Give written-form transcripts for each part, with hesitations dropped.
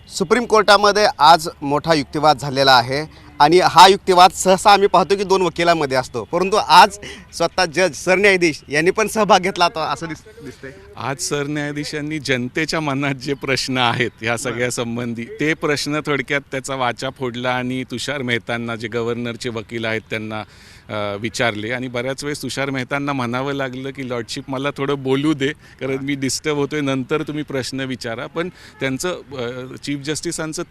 Supreme कोर्टामध्ये आज मोठा युक्तिवाद झालेला आहे आणि हा युक्तिवाद सहसा आम्ही पाहतो की दोन वकिलांमध्ये असतो, परंतु आज स्वतः जज सरन्यायाधीश यांनी पण सहभाग घेतला होता असं दिसतंय. आज सरन्यायाधीशांनी जनतेच्या मनात जे प्रश्न आहेत ह्या सगळ्या संबंधी ते प्रश्न थोडक्यात त्याचा वाचा फोडला आणि तुषार मेहतांना जे गव्हर्नरचे वकील आहेत त्यांना विचारले. आणि बऱ्याच वेळेस तुषार मेहतांना म्हणावं लागलं की लॉर्डशिप मला थोडं बोलू दे, कारण मी डिस्टर्ब होतोय, नंतर तुम्ही प्रश्न विचारा. पण त्यांचं चीफ जस्टिसांचं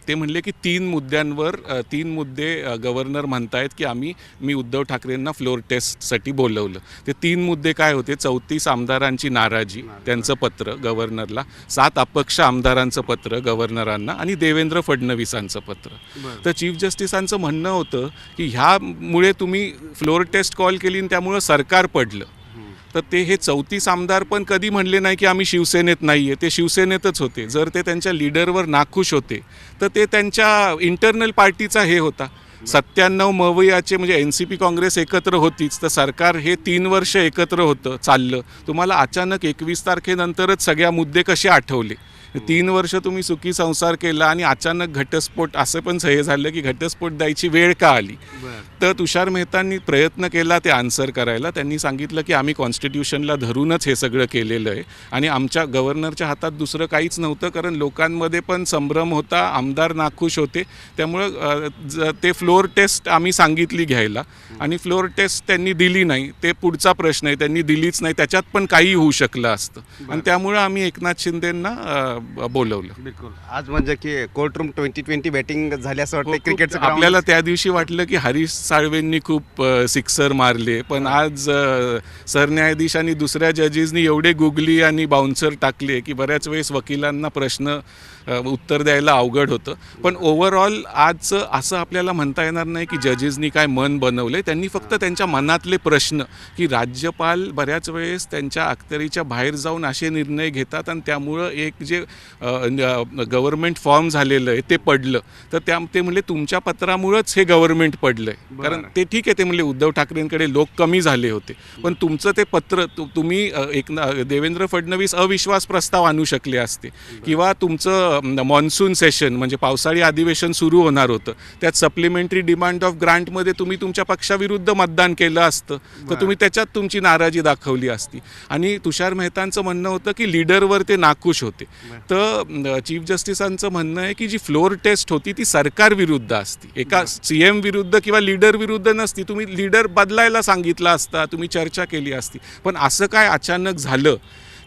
ते म्हणले की 3 मुद्द्यांवर 3 मुद्दे गव्हर्नर म्हणतायत की मी उद्धव ठाकरेंना फ्लोअर टेस्टसाठी बोलवलं. ते 3 मुद्दे काय होते? 34 आमदारांची नाराजी, त्यांचं पत्र गव्हर्नरला, 7 अपक्ष आमदारांचं पत्र गव्हर्नरांना आणि देवेंद्र फडणवीसांचं पत्र. तर चीफ जस्टिसांचं म्हणणं होतं की ह्यामुळे तुम्ही फ्लोअर टेस्ट कॉल केली आणि त्यामुळं सरकार पडलं. तर हे 34 आमदार पण कधी म्हणले नाही की आम्ही शिवसेनेत नाही आहे, ते शिवसेनेतच होते. जर ते त्यांच्या लीडरवर नाखुश होते तर ते त्यांच्या इंटरनल पार्टीचा हे होता. 97 मवयाचे म्हणजे NCP काँग्रेस एकत्र होतीच, तर सरकार हे 3 वर्ष एकत्र होतं चाललं. तुम्हाला अचानक 21 तारखेनंतरच सगळ्या मुद्दे कसे आठवले? 3 वर्ष तुम्ही सुखी संसार केला आणि अचानक घटस्फोट, असं पण हे झालं की घटस्फोट द्यायची वेळ का आली? तर तुषार मेहतांनी प्रयत्न केला ते आन्सर करायला. त्यांनी सांगितलं की आम्ही कॉन्स्टिट्यूशनला धरूनच हे सगळं केलेलं आहे आणि आमच्या गव्हर्नरच्या हातात दुसरं काहीच नव्हतं, कारण लोकांमध्ये पण संभ्रम होता, आमदार नाखुश होते. त्यामुळं ते फ्लोअर टेस्ट आम्ही सांगितली घ्यायला आणि फ्लोअर टेस्ट त्यांनी दिली नाही. ते पुढचा प्रश्न आहे, त्यांनी दिलीच नाही, त्याच्यात पण काही होऊ शकलं असतं आणि त्यामुळं आम्ही एकनाथ शिंदेंना बोलवलं. बिलकुल. आज म्हणजे की कोर्टरूम 2020 बॅटिंग झाली असं वाटतं क्रिकेटचं. आपल्याला त्या दिवशी वाटलं की हरीश साळवेंनी खूप सिक्सर मारले, पण आज सरन्यायाधीश आणि दुसऱ्या जजेसनी एवढे गुगली आणि बाउन्सर टाकले की बऱ्याच वेळेस वकिलांना प्रश्न उत्तर द्यायला अवघड होतं. पण ओव्हरऑल आज असं आपल्याला म्हणता येणार नाही की जजेसनी काय मन बनवले. त्यांनी फक्त त्यांच्या मनातले प्रश्न, की राज्यपाल बऱ्याच वेळेस त्यांच्या अखत्यारीच्या बाहेर जाऊन असे निर्णय घेतात आणि त्यामुळं एक जे गव्हर्नमेंट फॉर्म झालेलं आहे ते पडलं. तर ते म्हणले तुमच्या पत्रामुळंच हे गव्हर्नमेंट पडलं आहे. कारण ते ठीक आहे, ते म्हणले उद्धव ठाकरेंकडे लोक कमी झाले होते, पण तुमचं ते पत्र तुम्ही देवेंद्र फडणवीस अविश्वास प्रस्ताव आणू शकले असते, किंवा तुमचं मॉन्सून सेशन म्हणजे पावसाळी अधिवेशन सुरू होणार होतं, त्यात सप्लिमेंटरी डिमांड ऑफ ग्रांटमध्ये तुम्ही तुमच्या पक्षाविरुद्ध मतदान केलं असतं, तर तुम्ही त्याच्यात तुमची नाराजी दाखवली असती. आणि तुषार मेहतांचं म्हणणं होतं की लीडरवर ते नाखुश होते. तर चीफ जस्टिसांचं म्हणणं आहे की जी फ्लोअर टेस्ट होती ती सरकार विरुद्ध असती, एका CM विरुद्ध किंवा लीडर विरुद्ध नसती. तुम्ही लीडर बदलायला सांगितला असता, तुम्ही चर्चा केली असती. पण असं काय अचानक झालं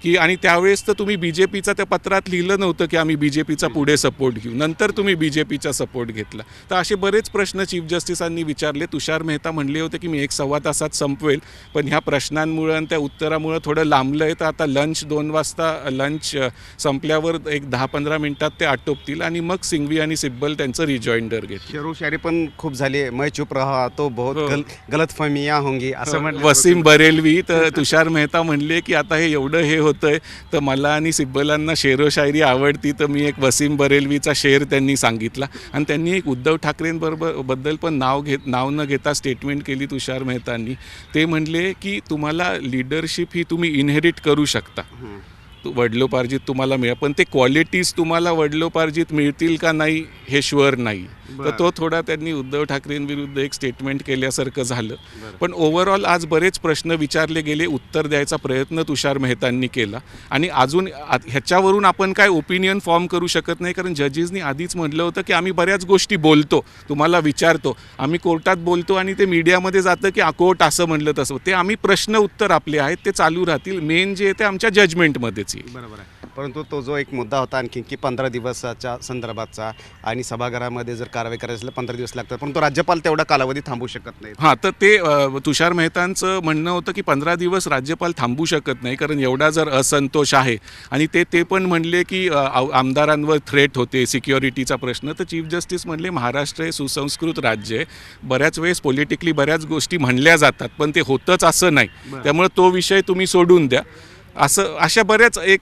की, आणि त्यावेळेस तर तुम्ही BJPचा त्या पत्रात लिहिलं नव्हतं की आम्ही BJPचा पुढे सपोर्ट घेऊ, नंतर तुम्ही BJPचा सपोर्ट घेतला. तर असे बरेच प्रश्न चीफ जस्टिसांनी विचारले. तुषार मेहता म्हणले होते की मी 1-1.25 तासात संपवेल, पण ह्या प्रश्नांमुळं आणि त्या उत्तरामुळं थोडं लांबलं आहे. तर आता लंच 2 वाजता लंच संपल्यावर एक 10-15 मिनिटात ते आटोपतील आणि मग सिंघवी आणि सिब्बल त्यांचं रिजॉइंडर घेतील. शेरोशायरी पण खूप झाली, मैं चुप रहा तो बहुत गलतफहमियां होंगी असं म्हटलं वसीम बरेलवी. तर तुषार मेहता म्हणले की आता हे एवढं हे होतंय तर मला आणि सिब्बलांना शेरोशायरी आवडती, तर मी एक वसीम बरेलवीचा शेर त्यांनी सांगितला. आणि त्यांनी एक उद्धव ठाकरेंबद्दल पण नाव न घेता स्टेटमेंट केली तुषार मेहतांनी. ते म्हणले की तुम्हाला लीडरशिप ही तुम्ही इनहेरिट करू शकता, वडिलोपार्जित तुम्हाला पण ते क्वालिटीज तुम्हाला वडिलोपार्जित मिळतील का नाही हे शुअर नाही. तर तो थोडा त्यांनी उद्धव ठाकरेंविरुद्ध एक स्टेटमेंट केल्यासारखं झालं. पण ओव्हरऑल आज बरेच प्रश्न विचारले गेले, उत्तर द्यायचा प्रयत्न तुषार मेहतांनी केला. आणि अजून ह्याच्यावरून आपण काय ओपिनियन फॉर्म करू शकत नाही, कारण जजेसनी आधीच म्हटलं होतं की आम्ही बऱ्याच गोष्टी बोलतो, तुम्हाला विचारतो, आम्ही कोर्टात बोलतो आणि ते मीडियामध्ये जातं की कोर्ट असं म्हणलं तसं. ते आम्ही प्रश्न उत्तर आपले आहेत ते चालू राहतील, मेन जे आहे ते आमच्या जजमेंटमध्येच येईल. बरोबर आहे. परंतु तो जो एक मुद्दा होता आणखी की 15 दिवसाच्या संदर्भाचा, आणि सभागृहामध्ये जर कारवाई करायची असेल 15 दिवस लागतात, परंतु राज्यपाल तेवढा कालावधी थांबू शकत नाही. हां, तर ते तुषार मेहतांचं म्हणणं होतं की 15 दिवस राज्यपाल थांबू शकत नाही, कारण एवढा जर असंतोष आहे. आणि ते पण म्हणले की आमदारांवर थ्रेट होते, सिक्युरिटीचा प्रश्न. तर चीफ जस्टिस म्हणले महाराष्ट्र हे सुसंस्कृत राज्य आहे, बऱ्याच वेळेस पॉलिटिकली बऱ्याच गोष्टी म्हणल्या जातात, पण ते होतंच असं नाही, त्यामुळे तो विषय तुम्ही सोडून द्या. अशा बऱ्याच एक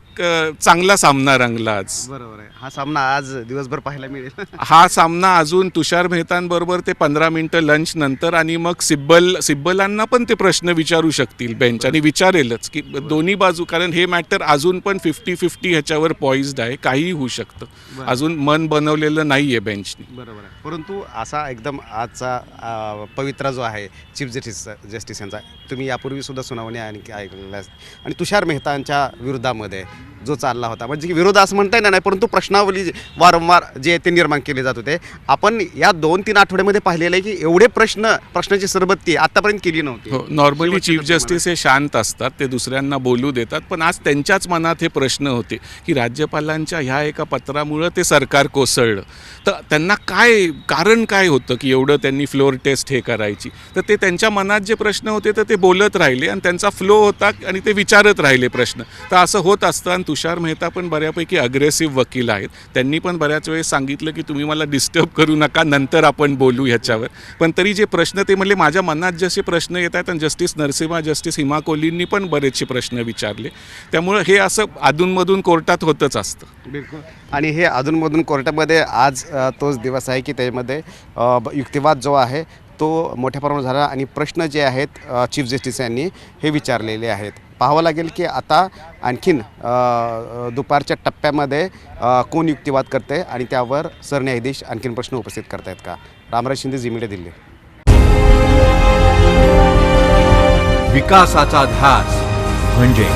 चांगला सामना रंगला आज. बरोबर आहे. हा सामना आज दिवसभर पाहायला मिळेल. हा सामना अजून तुषार मेहतांबरोबर ते 15 मिनटं लंच नंतर आणि मग सिब्बलांना पण ते प्रश्न विचारू शकतील बेंच आणि विचारेलच की दोन्ही बाजू, कारण हे मॅटर अजून पण 50-50 ह्याच्यावर पॉइज्ड आहे, काहीही होऊ शकतं. अजून मन बनवलेलं नाही आहे बेंचने. बरोबर आहे. परंतु असा एकदम आजचा पवित्रा जो आहे चीफ जस्टिस यांचा, तुम्ही यापूर्वी सुद्धा सुनावणी आणि ऐकलेला आणि तुषार मेहतांच्या विरोधामध्ये जो चालला होता, म्हणजे की विरोध असं म्हणता येणार नाही, परंतु प्रश्नावली वारंवार जे ते निर्माण केले जात होते. आपण या 2-3 आठवड्यामध्ये पाहिलेलं आहे की एवढे प्रश्नाची सरबत्ती आतापर्यंत केली नव्हती. हो, नॉर्मली चीफ जस्टिस हे शांत असतात, ते दुसऱ्यांना बोलू देतात, पण आज त्यांच्याच मनात हे प्रश्न होते की राज्यपालांच्या ह्या एका पत्रामुळं ते सरकार कोसळलं, तर त्यांना कारण काय होतं की एवढं त्यांनी फ्लोअर टेस्ट हे करायची. तर ते त्यांच्या मनात जे प्रश्न होते तर ते बोलत राहिले आणि त्यांचा फ्लो होता आणि ते विचारत राहिले प्रश्न. तर असं होत असतं. आणि तुषार मेहता पण बऱ्यापैकी अग्रेसिव्ह वकील आहेत, त्यांनी पण बऱ्याच वेळेस सांगितलं की तुम्ही मला डिस्टर्ब करू नका, नंतर आपण बोलू ह्याच्यावर. पण तरी जे प्रश्न ते म्हणले माझ्या मनात जसे प्रश्न येत आहेत, आणि जस्टिस नरसिम्हा, जस्टिस हिमा कोहलींनी पण बरेचसे प्रश्न विचारले. त्यामुळं हे असं अधूनमधून कोर्टात होतच असतं. बिलकुल. आणि हे अधूनमधून कोर्टामध्ये आज तोच दिवस आहे की त्यामध्ये युक्तिवाद जो आहे तो मोठ्या प्रमाणात झाला आणि प्रश्न जे आहेत चीफ जस्टिस यांनी हे विचारलेले आहेत. पाहावं लागेल की आता आणखीन दुपारच्या टप्प्यामध्ये कोण युक्तिवाद करते आणि त्यावर सरन्यायाधीश आणखीन प्रश्न उपस्थित करतायत का. रामराज शिंदे, झी मीडिया, दिल्ली. विकासाचा ध्यास म्हणजे